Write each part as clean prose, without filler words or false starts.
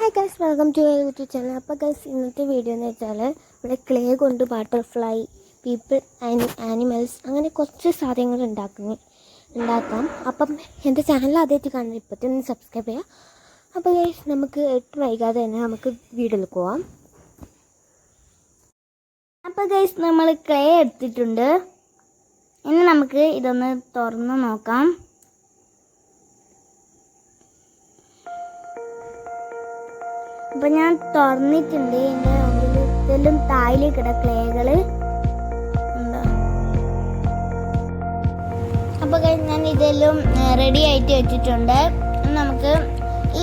Hi guys, welcome to YouTube channel. അപ്പോൾ guys, ഇന്നത്തെ video എന്ന് വെച്ചാൽ ഇവിടെ ക്ലേ കൊണ്ട് ബട്ടർഫ്ലൈ, പീപ്പിൾ, ആനിമൽസ് അങ്ങനെ കുറച്ച് സാധനങ്ങൾ ഉണ്ടാക്കാം. അപ്പം എൻ്റെ ചാനൽ ആദ്യമായിട്ട് കാണുന്നത് ഇപ്പോഴത്തെ ഒന്ന് സബ്സ്ക്രൈബ് ചെയ്യാം. അപ്പോൾ ഗൈസ്, നമുക്ക് ഒട്ടും വൈകാതെ തന്നെ നമുക്ക് വീഡിയോയിൽ പോവാം. അപ്പോൾ ഗൈസ്, നമ്മൾ ക്ലേ എടുത്തിട്ടുണ്ട്. ഇനി നമുക്ക് ഇതൊന്ന് തുറന്ന് നോക്കാം. അപ്പോൾ ഞാൻ തുറന്നിട്ടുണ്ട്. എൻ്റെ ഇതെല്ലാം താഴെ ക്ലേകൾ ഉണ്ടോ. അപ്പോൾ ഞാൻ ഇതെല്ലാം റെഡി ആയിട്ട് വെച്ചിട്ടുണ്ട്. നമുക്ക്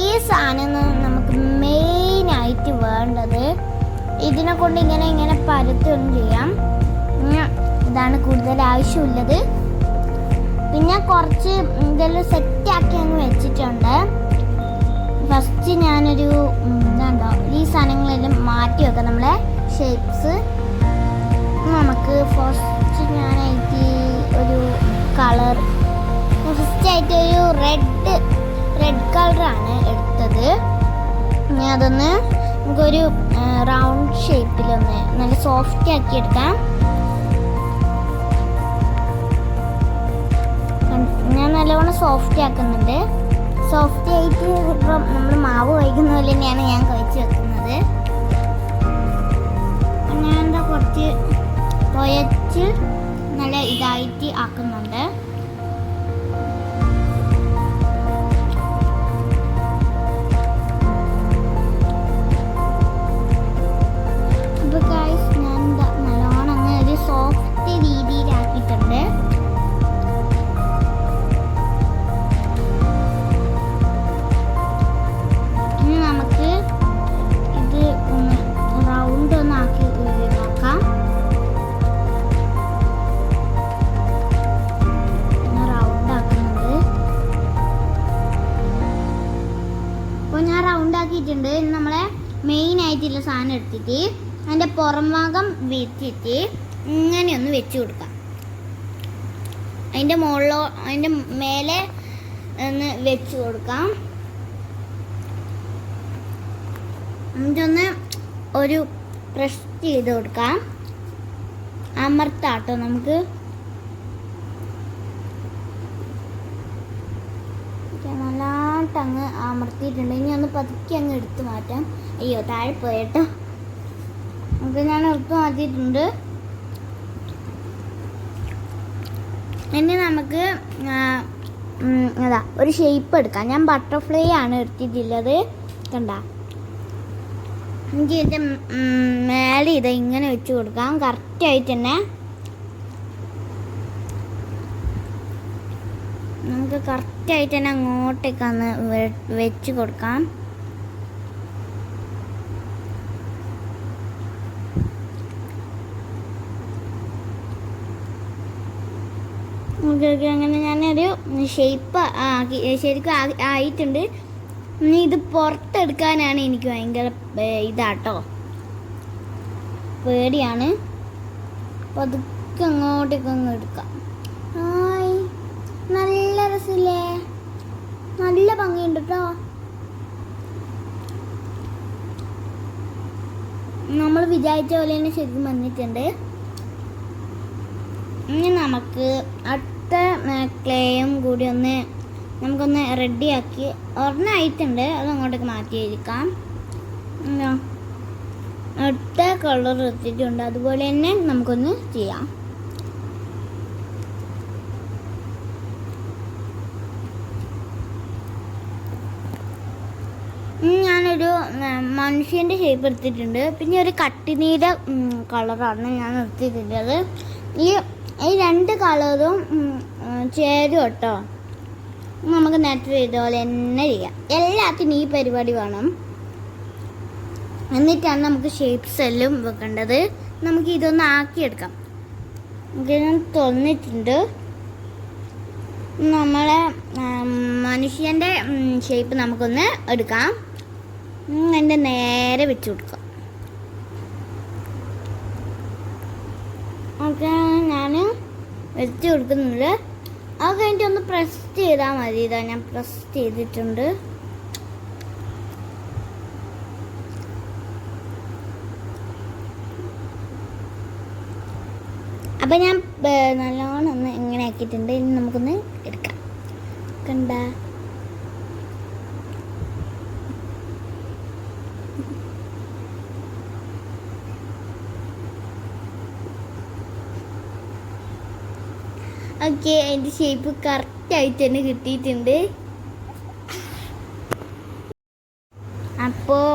ഈ സാധനം നമുക്ക് മെയിനായിട്ട് വേണ്ടത് ഇതിനെ കൊണ്ട് ഇങ്ങനെ പരത്തൊന്നും ചെയ്യാം. ഇതാണ് കൂടുതൽ ആവശ്യമുള്ളത്. പിന്നെ കുറച്ച് ഇതെല്ലാം സെറ്റാക്കി അങ്ങ് വെച്ചിട്ടുണ്ട്. ഫസ്റ്റ് ഞാനൊരു ഇതുണ്ടോ ഈ സാധനങ്ങളെല്ലാം മാറ്റി വെക്കാം. നമ്മളെ ഷേപ്സ് നമുക്ക് ഫസ്റ്റ് ഞാനായിട്ട് ഒരു കളർ ഫസ്റ്റായിട്ട് ഒരു റെഡ് കളറാണ് എടുത്തത്. ഞാൻ അതൊന്ന് നമുക്കൊരു റൗണ്ട് ഷേപ്പിലൊന്ന് നല്ല സോഫ്റ്റ് ആക്കി എടുക്കാം. ഞാൻ നല്ലവണ്ണം സോഫ്റ്റ് ആക്കുന്നുണ്ട്. സോഫ്റ്റ് ആയിട്ട് ഇപ്പം നമ്മൾ മാവ് കഴിക്കുന്ന പോലെ തന്നെയാണ് ഞാൻ കഴിച്ച് വെക്കുന്നത്. ഞാൻ എന്താ കുറച്ച് കുഴച്ച് നല്ല ഇതായിട്ട് ആക്കുന്നുണ്ട്. അപ്പോൾ ഗൈസ്, ഞാൻ നല്ലോണം അങ്ങ് ഒരു സോഫ്റ്റ് രീതിയിലാക്കിയിട്ടുണ്ട്. ാക്കിയിട്ടുണ്ട്. നമ്മളെ മെയിൻ ആയിട്ടുള്ള സാധനം എടുത്തിട്ട് അതിൻ്റെ പുറം ഭാഗം വെച്ചിട്ട് ഇങ്ങനെയൊന്ന് വെച്ച് കൊടുക്കാം. അതിൻ്റെ മേലെ ഒന്ന് വെച്ച് കൊടുക്കാം. എന്നിട്ടൊന്ന് ഒരു പ്രസ് ചെയ്ത് കൊടുക്കാം. അമർത്താട്ടോ നമുക്ക്. നല്ലതായിട്ടങ്ങ് അമർത്തിയിട്ടുണ്ട്. ഇനി ഒന്ന് പതുക്കെ അങ്ങ് എടുത്ത് മാറ്റാം. അയ്യോ, താഴെ പോയേട്ടോ. നമുക്ക് ഞാൻ എടുത്ത് മാറ്റിയിട്ടുണ്ട്. ഇനി നമുക്ക് ഒരു ഷേപ്പ് എടുക്കാം. ഞാൻ ബട്ടർഫ്ലൈ ആണ് എടുത്തിട്ടുള്ളത്. കണ്ട, എനിക്ക് ഇതിൻ്റെ മേലെ ഇങ്ങനെ വെച്ച് കൊടുക്കാം. കറക്റ്റായിട്ട് തന്നെ നമുക്ക് കറക്റ്റായിട്ട് തന്നെ അങ്ങോട്ടേക്കൊന്ന് വെച്ച് കൊടുക്കാം. അങ്ങനെ ഞാനൊരു ഷേപ്പ് ശരിക്കും ആയിട്ടുണ്ട്. ഇനി ഇത് പുറത്തെടുക്കാനാണ് എനിക്ക് ഭയങ്കര ഇതാട്ടോ, പേടിയാണ്. അപ്പോൾ അതൊക്കെ അങ്ങോട്ടേക്കൊന്ന് എടുക്കാം. നല്ല രസമില്ലേ? നല്ല ഭംഗിയുണ്ട് കേട്ടോ. നമ്മൾ വിചാരിച്ച പോലെ തന്നെ ശരിക്കും വന്നിട്ടുണ്ട്. ഇനി നമുക്ക് അടുത്ത ക്ലേയും കൂടി നമുക്കൊന്ന് റെഡിയാക്കി ഒരെണ്ണമായിട്ടുണ്ട്. അത് അങ്ങോട്ടേക്ക് മാറ്റി വെക്കാം. അടുത്ത കളർ എടുത്തിട്ടുണ്ട്. അതുപോലെ തന്നെ നമുക്കൊന്ന് ചെയ്യാം. ഞാനൊരു മനുഷ്യൻ്റെ ഷേപ്പ് എടുത്തിട്ടുണ്ട്. പിന്നെ ഒരു കട്ടിനീയുടെ കളറാണ് ഞാൻ എടുത്തിട്ടുള്ളത്. ഈ രണ്ട് കളറും ചേരും കേട്ടോ. നമുക്ക് നേരത്തെ ചെയ്ത പോലെ തന്നെ ചെയ്യാം. എല്ലാത്തിനും ഈ പരിപാടി വേണം. എന്നിട്ടാണ് നമുക്ക് ഷേപ്സ് എല്ലാം വെക്കേണ്ടത്. നമുക്ക് ഇതൊന്ന് ആക്കിയെടുക്കാം. ഞാൻ തുറന്നിട്ടുണ്ട്. നമ്മളെ മനുഷ്യൻ്റെ ഷേപ്പ് നമുക്കൊന്ന് എടുക്കാം. അതിൻ്റെ നേരെ വെച്ച് കൊടുക്കാം. ഓക്കെ, ഞാൻ വെച്ച് കൊടുക്കുന്നുണ്ട്. അത് കഴിഞ്ഞിട്ട് ഒന്ന് പ്രസ് ചെയ്താൽ മതി. ഇതാ ഞാൻ പ്രസ് ചെയ്തിട്ടുണ്ട്. അപ്പം ഞാൻ നല്ലോണം ഒന്ന് ഇങ്ങനെ ആക്കിയിട്ടുണ്ട്. ഇനി നമുക്കൊന്ന് എടുക്കാം. കണ്ട ഓക്കെ, അതിൻ്റെ ഷേപ്പ് കറക്റ്റായിട്ട് തന്നെ കിട്ടിയിട്ടുണ്ട്. അപ്പോൾ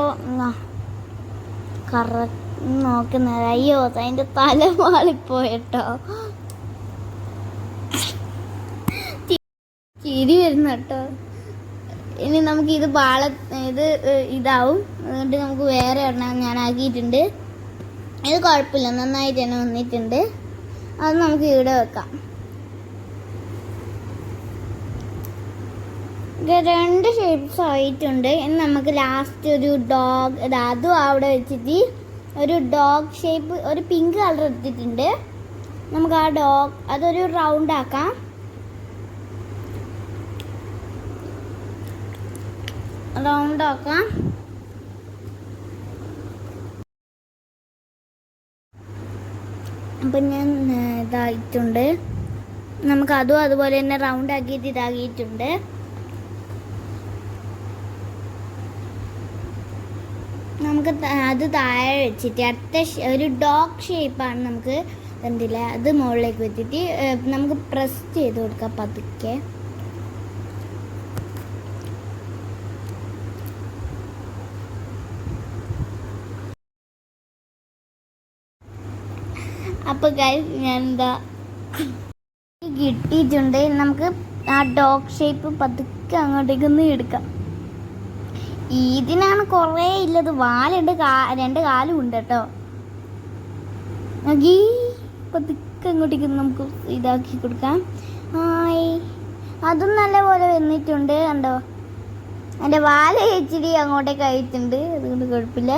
കറക്റ്റ് നോക്കുന്നത്, അയ്യോ അതിൻ്റെ തല മാളിപ്പോയിട്ടോ. ചിരി വരുന്ന കേട്ടോ. ഇനി നമുക്ക് ഇത് ഇതാവും. അതുകൊണ്ട് നമുക്ക് വേറെ എണ്ണം ഞാൻ ആക്കിയിട്ടുണ്ട്. ഇത് കുഴപ്പമില്ല, നന്നായിട്ട് തന്നെ വന്നിട്ടുണ്ട്. അത് നമുക്ക് ഇവിടെ വെക്കാം. രണ്ട് ഷേപ്സ് ആയിട്ടുണ്ട്. ഇനി നമുക്ക് ലാസ്റ്റ് ഒരു ഡോഗ്, അതും അവിടെ വെച്ചിട്ട് ഒരു ഡോഗ് ഷേപ്പ്, ഒരു പിങ്ക് കളർ എടുത്തിട്ടുണ്ട്. നമുക്ക് ആ ഡോഗ് അതൊരു റൗണ്ട് ആക്കാം. അപ്പം ഞാൻ ഇതായിട്ടുണ്ട്. നമുക്ക് അതും അതുപോലെ തന്നെ റൗണ്ട് ആക്കിയിട്ട് ഇതാക്കിയിട്ടുണ്ട്. നമുക്ക് അത് താഴെ വെച്ചിട്ട് അടുത്ത ഒരു ഡോഗ് ഷേപ്പാണ് നമുക്ക് എന്തില്ല അത് മുകളിലേക്ക് വെച്ചിട്ട് നമുക്ക് പ്രസ് ചെയ്ത് കൊടുക്കാം പതുക്കെ. അപ്പോൾ ഗൈസ് ഞാൻ കിട്ടിയിട്ടുണ്ട്. നമുക്ക് ആ ഡോഗ് ഷേപ്പ് പതുക്കെ അങ്ങോട്ടേക്കൊന്ന് എടുക്കാം. ഇതിനാണ് കുറേ ഇല്ലത്. വാലുണ്ട്, രണ്ട് കാലും ഉണ്ട് കേട്ടോ. പതുക്കെ അങ്ങോട്ടേക്ക് നമുക്ക് ഇതാക്കി കൊടുക്കാം. അതും നല്ല പോലെ വന്നിട്ടുണ്ട് കണ്ടോ. എൻ്റെ വാല് ഇച്ചിരി അങ്ങോട്ടേക്ക് ആയിട്ടുണ്ട്, അതുകൊണ്ട് കുഴപ്പമില്ല.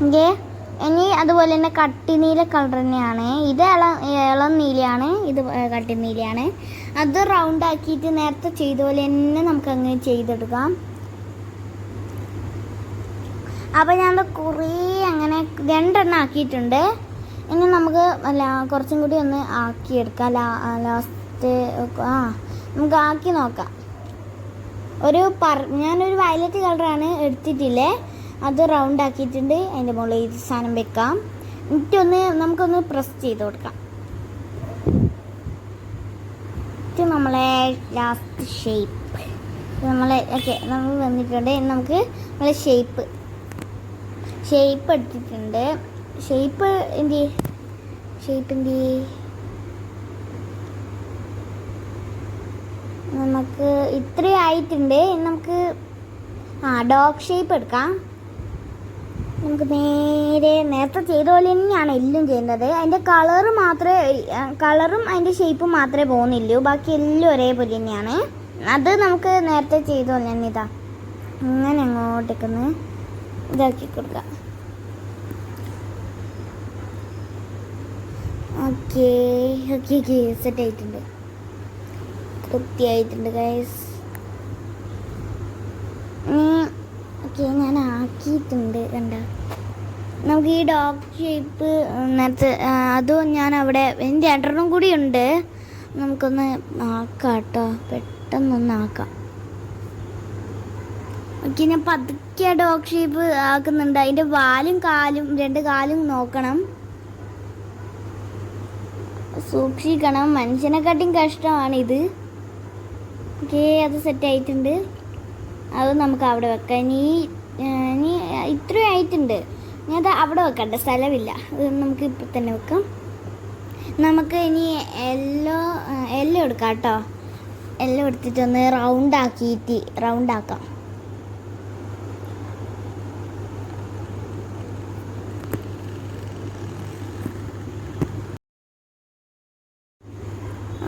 ഓക്കെ, ഇനി അതുപോലെ തന്നെ കട്ടിനീല കളർ തന്നെയാണ്. ഇത് ഇളം നീലയാണ്, ഇത് കട്ടിനീലയാണ്. അത് റൗണ്ട് ആക്കിയിട്ട് നേരത്തെ ചെയ്ത പോലെ തന്നെ നമുക്ക് അങ്ങനെ ചെയ്തെടുക്കാം. അപ്പോൾ ഞാൻ കുറേ അങ്ങനെ രണ്ടെണ്ണം ആക്കിയിട്ടുണ്ട്. ഇനി നമുക്ക് കുറച്ചും കൂടി ഒന്ന് ആക്കിയെടുക്കാം. ലാസ്റ്റ് നമുക്ക് ആക്കി നോക്കാം. ഞാനൊരു വയലറ്റ് കളറാണ് എടുത്തിട്ടില്ലേ, അത് റൗണ്ട് ആക്കിയിട്ടുണ്ട്. അതിൻ്റെ മുകളിൽ ഈ സാധനം വെക്കാം. എന്നിട്ടൊന്ന് നമുക്കൊന്ന് പ്രസ് ചെയ്ത് കൊടുക്കാം. ഇത് നമ്മളെ ലാസ്റ്റ് ഷേപ്പ് നമ്മൾ വന്നിട്ടുണ്ട്. നമുക്ക് നമ്മളെ ഷേപ്പ് എടുത്തിട്ടുണ്ട്. ഷേപ്പ് നമുക്ക് ഇത്രയും ആയിട്ടുണ്ട്. നമുക്ക് ഡോഗ് ഷേപ്പ് എടുക്കാം. നമുക്ക് നേരത്തെ ചെയ്ത പോലെ തന്നെയാണ് എല്ലാം ചെയ്യുന്നത്. അതിൻ്റെ കളറും അതിൻ്റെ ഷേപ്പും മാത്രമേ പോകുന്നില്ലൂ, ബാക്കി എല്ലാം ഒരേപോലെ തന്നെയാണ്. അത് നമുക്ക് നേരത്തെ ചെയ്ത പോലെ തന്നെ അങ്ങനെ അങ്ങോട്ടേക്കൊന്ന് ഇതാക്കി കൊടുക്കാം. ഓക്കെ സെറ്റ് ആയിട്ടുണ്ട്, വൃത്തിയായിട്ടുണ്ട് ഗൈസ്. ഓക്കെ, ഞാൻ ആക്കിയിട്ടുണ്ട് കണ്ട. നമുക്ക് ഈ ഡോഗ് ഷേപ്പ് നേരത്തെ അതും ഞാൻ അവിടെ എൻ്റെ രണ്ടെണ്ണം കൂടി ഉണ്ട്. നമുക്കൊന്ന് ആക്കാം കേട്ടോ, പെട്ടെന്നൊന്ന് ആക്കാം. ഓക്കെ, ഞാൻ പതുക്കെ ഡോഗ് ഷേപ്പ് ആക്കുന്നുണ്ട്. അതിൻ്റെ രണ്ട് കാലും നോക്കണം, സൂക്ഷിക്കണം. മനുഷ്യനെക്കാട്ടിയും കഷ്ടമാണിത്. ഓക്കെ, അത് സെറ്റായിട്ടുണ്ട്. അത് നമുക്ക് അവിടെ വെക്കാം. ഇനി ഇത്രയും ആയിട്ടുണ്ട്. ഞാൻ അത് അവിടെ വെക്കണ്ട, സ്ഥലമില്ല. അത് നമുക്ക് ഇപ്പം തന്നെ വെക്കാം. നമുക്ക് ഇനി എല്ലോ എടുക്കാം കേട്ടോ. എല്ലോ എടുത്തിട്ടൊന്ന് റൗണ്ടാക്കാം.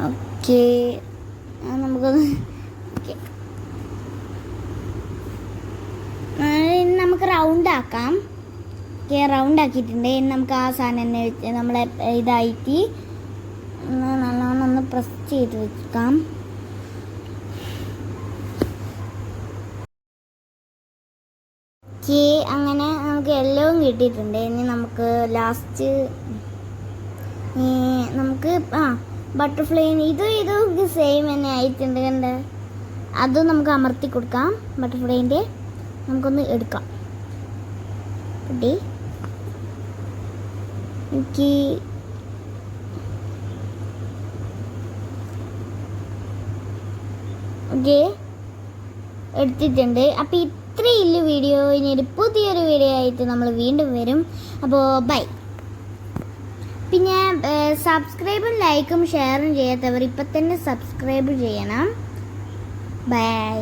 ഓക്കെ, നമുക്കൊന്ന് നമുക്ക് റൗണ്ടാക്കാം. റൗണ്ട് ആക്കിയിട്ടുണ്ട്. ഇനി നമുക്ക് ആ സാധനം തന്നെ വെച്ച് നമ്മളെ ഇതായിട്ട് നല്ലോണം ഒന്ന് പ്രസ് ചെയ്ത് വെക്കാം. അങ്ങനെ നമുക്ക് എല്ലാം കിട്ടിയിട്ടുണ്ട്. ഇനി നമുക്ക് ലാസ്റ്റ് നമുക്ക് ബട്ടർഫ്ലൈന് ഇത് സെയിം തന്നെ ആയിട്ടുണ്ട് കണ്ട. അത് നമുക്ക് അമർത്തി കൊടുക്കാം. ബട്ടർഫ്ലൈൻ്റെ നമുക്കൊന്ന് എടുക്കാം. കുട്ടി എനിക്ക് ഓക്കെ എടുത്തിട്ടുണ്ട്. അപ്പോൾ ഇത്രയുള്ള വീഡിയോ. ഇനി ഒരു പുതിയൊരു വീഡിയോ ആയിട്ട് നമ്മൾ വീണ്ടും വരും. അപ്പോൾ ബൈ. പിന്നെ സബ്സ്ക്രൈബും ലൈക്കും ഷെയറും ചെയ്യാത്തവർ ഇപ്പം തന്നെ സബ്സ്ക്രൈബ് ചെയ്യണം. ബൈ.